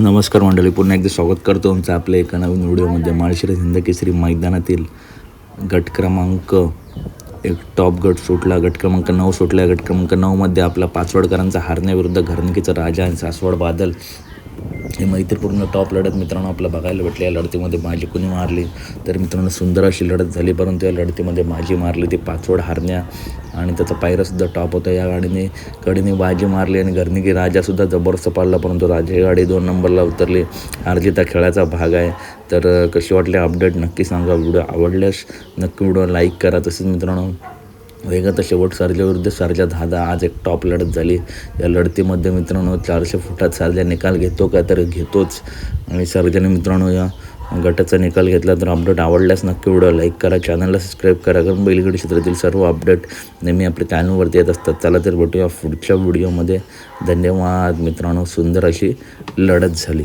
नमस्कार मंडळी, पुन्हा एकदा स्वागत करतो तुमचं आपल्या एका नवीन व्हिडिओमध्ये. माळशिरस हिंदकेसरी मैदानातील गट क्रमांक एक टॉप गट सुटला. गट क्रमांक 9 सुटला. गट क्रमांक 9मध्ये आपला पाचवडकरांचा हारण्याविरुद्ध घरणकीचा राजा आणि सासवड बादल हे मैत्रीपूर्ण टॉप लढत मित्रांनो आपल्याला बघायला भेटली. या लढतीमध्ये बाजी कुणी मारली तर मित्रांनो सुंदर अशी लढत झाली, परंतु या लढतीमध्ये बाजी मारली ती पाचवड हारण्या आणि त्याचा पायरासुद्धा टॉप होता. या गाडीने बाजी मारली आणि घरणकी राजासुद्धा जबरदस्त पाळला, परंतु राजा गाडी 2 नंबरला उतरली. अर्जिता खेळाचा भाग आहे. तर कशी वाटली अपडेट नक्की सांगा. व्हिडिओ आवडल्यास नक्की व्हिडिओ लाईक करा. तसेच मित्रांनो वेगाचा शेवट सर्जा विरुद्ध सर्जा धादा आज एक टॉप लढत झाली. या लढतीमध्ये मित्रांनो 400 फुटात सर्जा निकाल घेतो का तर घेतोच आणि सर्जाने मित्रांनो या गटाचा निकाल घेतला. तर अपडेट आवडल्यास नक्की व्हिडिओ लाईक करा, चॅनलला सबस्क्राईब करा, कारण बैलगाडी क्षेत्रातील सर्व अपडेट नेहमी आपल्या चॅनलवरती येत असतात. चला तर भेटूया पुढच्या व्हिडिओमध्ये. धन्यवाद मित्रांनो. सुंदर अशी लढत झाली.